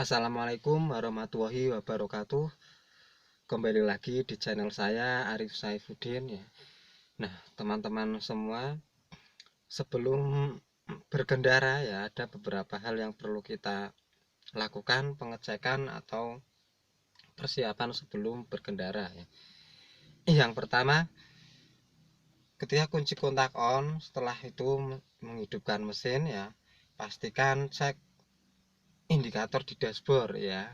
Assalamualaikum warahmatullahi wabarakatuh. Kembali lagi di channel saya Arif Saifuddin ya. Nah, teman-teman semua, sebelum berkendara ya ada beberapa hal yang perlu kita lakukan, pengecekan atau persiapan sebelum berkendara ya. Yang pertama, ketika kunci kontak on, setelah itu menghidupkan mesin ya, pastikan cek indikator di dashboard ya,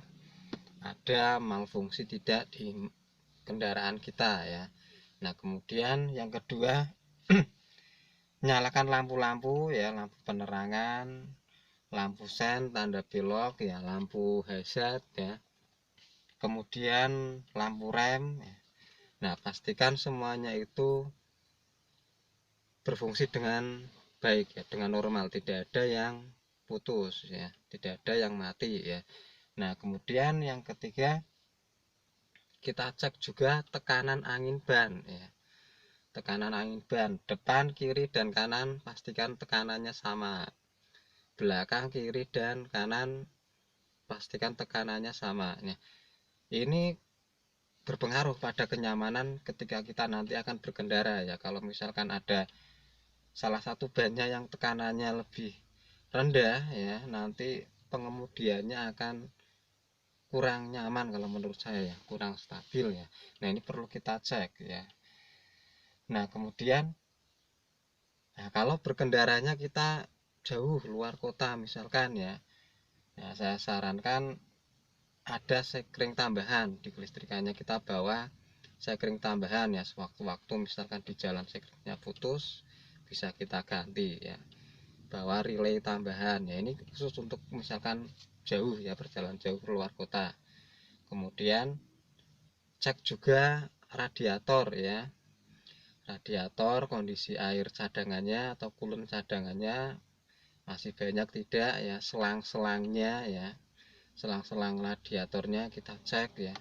ada malfungsi tidak di kendaraan kita ya. Nah, kemudian yang kedua, nyalakan lampu-lampu ya, lampu penerangan, lampu sen, tanda belok ya, lampu hazard ya. Kemudian lampu rem ya. Nah, pastikan semuanya itu berfungsi dengan baik ya, dengan normal, tidak ada yang putus ya, tidak ada yang mati ya. Nah, kemudian yang ketiga, kita cek juga tekanan angin ban ya. Tekanan angin ban depan, kiri, dan kanan pastikan tekanannya sama. Belakang, kiri, dan kanan pastikan tekanannya sama. Nah, ini berpengaruh pada kenyamanan ketika kita nanti akan berkendara ya. Kalau misalkan ada salah satu bannya yang tekanannya lebih rendah ya, nanti pengemudiannya akan kurang nyaman kalau menurut saya ya, kurang stabil ya. Nah, ini perlu kita cek ya. Nah, kemudian kalau berkendaranya kita jauh luar kota misalkan ya, nah saya sarankan ada sekring tambahan di kelistrikannya. Kita bawa sekring tambahan ya, sewaktu-waktu misalkan di jalan sekringnya putus, bisa kita ganti ya. Bawa relay tambahan ya, ini khusus untuk misalkan jauh ya, perjalanan jauh keluar kota. Kemudian cek juga radiator ya, radiator, kondisi air cadangannya atau coolant cadangannya masih banyak tidak ya, selang-selangnya ya, selang-selang radiatornya kita cek ya.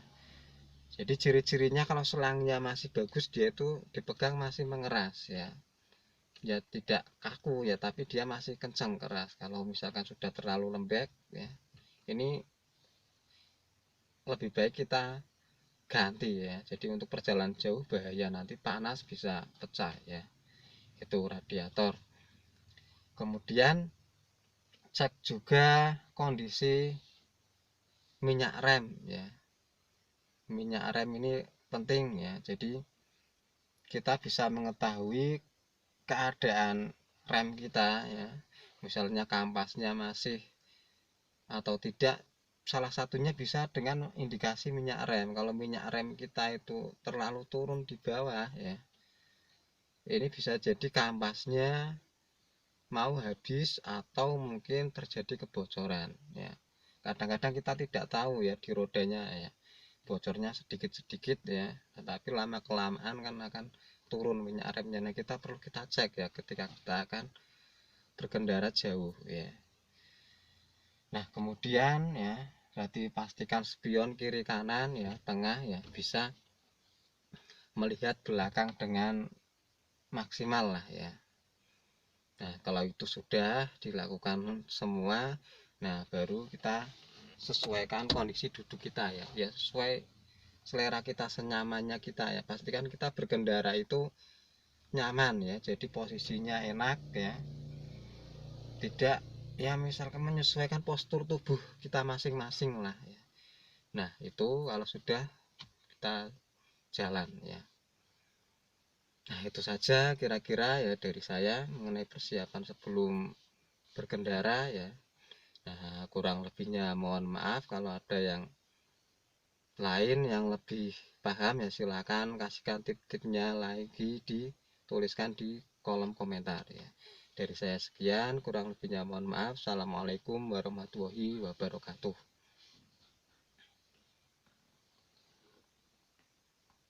Jadi ciri-cirinya kalau selangnya masih bagus, dia itu dipegang masih mengeras ya, ya tidak kaku ya, tapi dia masih kencang keras. Kalau misalkan sudah terlalu lembek ya, ini lebih baik kita ganti ya. Jadi untuk perjalanan jauh bahaya, nanti panas bisa pecah ya, itu radiator. Kemudian cek juga kondisi minyak rem ya. Minyak rem ini penting ya, jadi kita bisa mengetahui keadaan rem kita ya, misalnya kampasnya masih atau tidak. Salah satunya bisa dengan indikasi minyak rem. Kalau minyak rem kita itu terlalu turun di bawah ya, ini bisa jadi kampasnya mau habis atau mungkin terjadi kebocoran ya. Kadang-kadang kita tidak tahu ya, di rodanya ya bocornya sedikit-sedikit ya, tetapi lama kelamaan kan akan turun minyak remnya. Nah, kita perlu kita cek ya ketika kita akan berkendara jauh ya. Nah, kemudian ya, berarti pastikan spion kiri kanan ya, tengah ya, bisa melihat belakang dengan maksimal lah ya. Nah, kalau itu sudah dilakukan semua, nah baru kita sesuaikan kondisi duduk kita ya, ya sesuai selera kita, senyamannya kita ya. Pastikan kita berkendara itu nyaman ya, jadi posisinya enak ya, tidak ya misalkan menyesuaikan postur tubuh kita masing-masing lah ya. Nah, itu kalau sudah kita jalan ya. Nah, itu saja kira-kira ya dari saya mengenai persiapan sebelum berkendara ya. Nah, kurang lebihnya mohon maaf. Kalau ada yang lain yang lebih paham ya silakan kasihkan tip-tipnya lagi, dituliskan di kolom komentar ya. Dari saya sekian, kurang lebihnya mohon maaf. Assalamualaikum warahmatullahi wabarakatuh.